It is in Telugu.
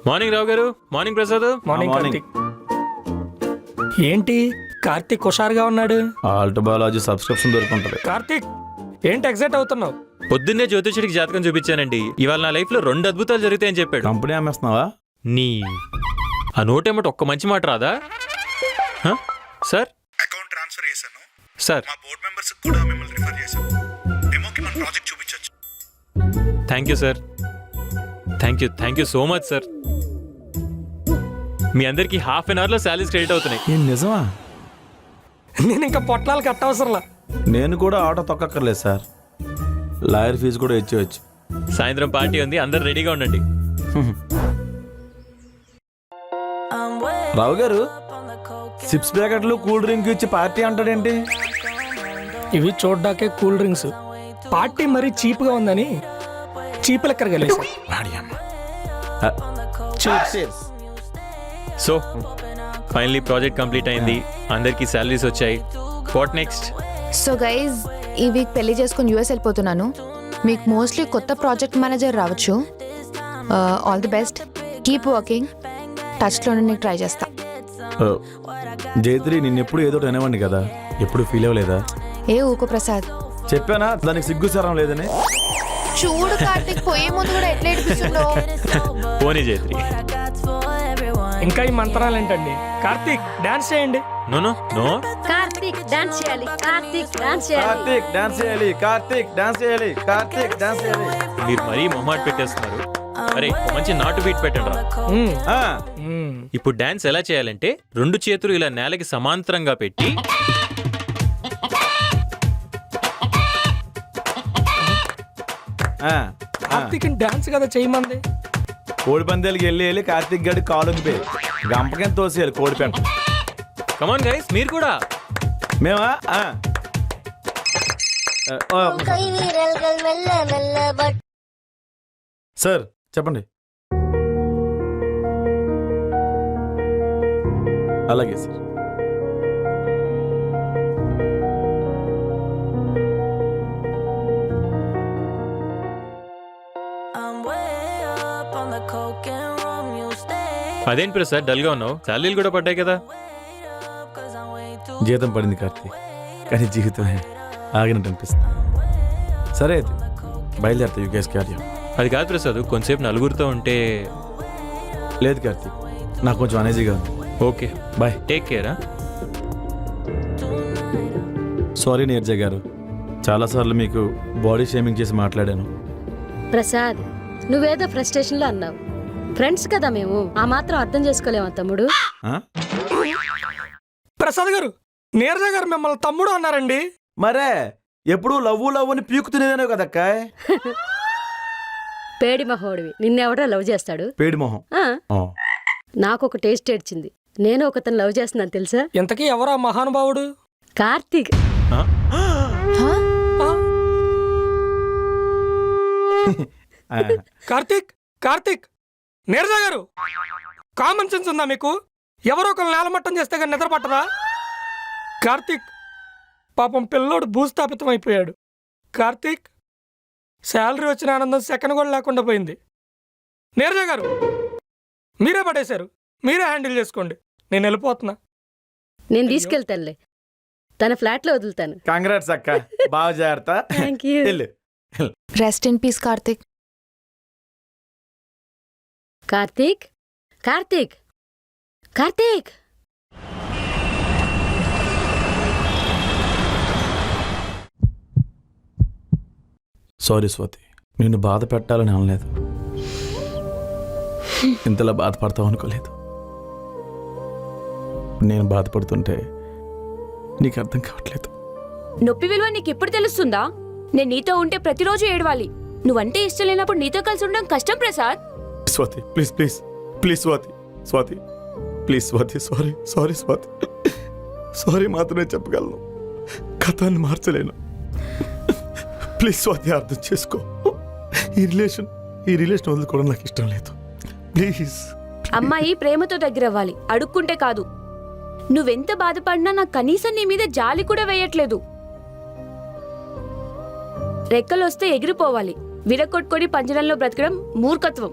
మార్నింగ్ రావు గారు. Morning Prasad. Morning morning. Karthik. ఏంటి కార్తిక్ హుషారుగా ఉన్నాడు? ఆల్ట్ బయాలజీ సబ్స్క్రిప్షన్ దొరుకుంటది. కార్తిక్ ఏంటి ఎగ్జైట్ అవుతున్నావు? పొద్దున్నే జ్యోతిషుడికి జాతకం చూపించానండి. ఇవాళ నా లైఫ్ లో 2 అద్భుతాలు జరుగుతాయని చెప్పాడు. కంపెనీ అమ్మేస్తున్నావా? నీ ఆ నోటేమట ఒక్క మంచి మాట రాదా? హ? సార్ అకౌంట్ ట్రాన్స్ఫర్ చేశాను. సార్ మా బోర్డ్ మెంబర్స్ కూడా మిమ్మల్ని రిఫర్ చేశాను. డెమోకి మన ప్రాజెక్ట్ చూపించొచ్చు. Thank you sir. Thank you so much sir. మీ అందరికి ½ అన్ అవర్లో శాలరీస్ క్రెడిట్ అవుతున్నాయి. ఏం నిజమా? నేను ఇంకా పొట్లాలు కట్టవసరంలా. నేను కూడా ఆటో తొక్కక్కర్లేదు సార్. లాయర్ ఫీజు కూడా ఇచ్చేయచ్చు. సాయంత్రం పార్టీ ఉంది, అందరు రెడీగా ఉండండి. రావు గారు, చిప్స్ ప్యాకెట్లు కూల్ డ్రింక్ ఇచ్చి పార్టీ అంటాడేంటి? ఇవి చూడ్డాకే కూల్ డ్రింక్స్. పార్టీ మరీ చీప్ గా ఉందని చీప్ లెక్కర్ కలిసి. సో ఫైనలీ ప్రాజెక్ట్ కంప్లీట్ అయింది, అందరికి శాలరీస్ వచ్చాయి. What next? సో గైజ్, ఈ వీక్ పెళ్లి చేసుకుని యూఎస్ వెళ్ళిపోతున్నాను. మీకు మోస్ట్లీ కొత్త ప్రాజెక్ట్ మేనేజర్ రావచ్చు. All the best, keep working. టచ్లోనే నీకు ట్రై చేస్తా. జైత్రి, నిన్నెప్పుడు ఏదో అనేవాడిని కదా, ఎప్పుడు ఫీల్ అవ్వలేదా? ఏ ఊకో ప్రసాద్, చెప్పానా దానికి సిగ్గుసారం లేదని? చూడు కార్తిక్ పోయే ముందు కూడా ఎట్లా ఏడిపిస్తుండో. పోనీ జైత్రి. ఇంకా ఈ మంత్రాలు ఏంటండి? కార్తిక్ డాన్స్ చేయండి. No no no. Karthik dance చేయాలి, కార్తీక్ డాన్స్ చేయాలి. కార్తీక్ డాన్స్ చేయాలి, కార్తీక్ డాన్స్ చేయాలి, కార్తీక్ డాన్స్ చేయాలి. మీరు మరీ మొహమాట పెట్టేస్తున్నారు. అరే ఒక మంచి నాటు బీట్ పెట్టండి రా. ఆ, ఇప్పుడు డాన్స్ ఎలా చేయాలంటే 2 చేతులు ఇలా నేలకి సమాంతరంగా పెట్టి ఆ, ఆ. కార్తిక్ డాన్స్ కదా చేయమంది. కోడి పందేలకి వెళ్ళి కార్తీక్ గడి కాలుంగిపోయి గంపకం తోసేయాలి కోడి పెంట. కమాన్ గైస్, మీరు కూడా. మేమా? ఆ. సార్ చెప్పండి. అలాగే సార్. అదేంటి ప్రసాద్ డల్ గా ఉన్నావు? శాలరీలు కూడా పడ్డాయి కదా. జీతం పడింది కార్తీక్, కానీ జీవితమే ఆగినట్టు అనిపిస్తుంది. సరే అయితే బయలుదేరుతా యుగేష్ కార్యం. అది కాదు ప్రసాద్, కొంచెంసేపు నలుగురితో ఉంటే. లేదు కార్తీక్, నాకు కొంచెం అనేజీగా ఉంది. Okay bye. Take care. Sorry Neeraja garu, చాలాసార్లు మీకు బాడీ షేమింగ్ చేసి మాట్లాడాను. ప్రసాద్, నువ్వేదో ఫ్రస్ట్రేషన్ లో అన్నావు. ఫ్రెండ్స్ కదా మేము, ఆ మాత్రం అర్థం చేసుకోలేమా తమ్ముడు? ఆ? ప్రసాద్ గారు, నీరజ గారు మిమ్మల్ని తమ్ముడు అన్నారండి. మరే ఎప్పుడు లవ్వు లవ్వు అని పీకుతునేదేనో కదక్క. పేడి మహోడివి, నిన్నెవడో లవ్ చేస్తాడు? పేడి మొహం. ఆ, నాకు ఒక టేస్ట్ ఏడ్చింది. నేను ఒకతను లవ్ చేస్తున్నాను తెలుసా? ఇంతకీ ఎవరా మహానుభావుడు? కార్తీక్. ఆ? ఆ. కార్తిక్ కార్తిక్, నీరజ గారు, కామన్ సెన్స్ ఉందా మీకు? ఎవరో ఒకరు నేలమట్టం చేస్తే కానీ నిద్ర పట్టదా? కార్తిక్, పాపం పిల్లోడు భూస్థాపితం అయిపోయాడు. కార్తిక్, శాలరీ వచ్చిన ఆనందం సెకండ్ కూడా లేకుండా పోయింది. నీరజ గారు, మీరే పడేశారు, మీరే హ్యాండిల్ చేసుకోండి, నేను వెళ్ళిపోతున్నా. నేను తీసుకెళ్తానులే, తన ఫ్లాట్ లో వదులుతాను. కంగ్రాట్స్ అక్క, బాగా జాగ్రత్త. Thank you. వెళ్ళు. Rest in peace Karthik. Karthik, Karthik, Karthik. Sorry Swathi, నిన్ను బాధ పెట్టాలని అనలేదు. ఇంతలా బాధపడతావు అనుకోలేదు. నేను బాధపడుతుంటే నీకు అర్థం కావట్లేదు. నొప్పి విలువ నీకు ఎప్పుడు తెలుస్తుందా? నేను నీతో ఉంటే ప్రతిరోజు ఏడవాలి. నువ్వంటే ఇష్టం లేనప్పుడు నీతో కలిసి ఉండడం కష్టం Prasad. Swathi please please please Swathi, Swathi please Swathi, sorry sorry Swathi, sorry మాత్రమే చెప్పగలను, కథాన్ని మార్చలేను. ప్లీజ్ స్వాతి, అర్థం చేసుకో. ఈ రిలేషన్ వదులుకోవడం నాకు ఇష్టం లేదు. ప్లీజ్. అమ్మాయి ప్రేమతో దగ్గరవ్వాలి, అడుక్కుంటే కాదు. నువ్వెంత బాధపడినా నాకు కనీసం నీ మీద జాలి కూడా వేయట్లేదు. రెక్కలొస్తే ఎగిరిపోవాలి, విరగొట్టుకొని పంజరంలో బ్రతకడం మూర్ఖత్వం.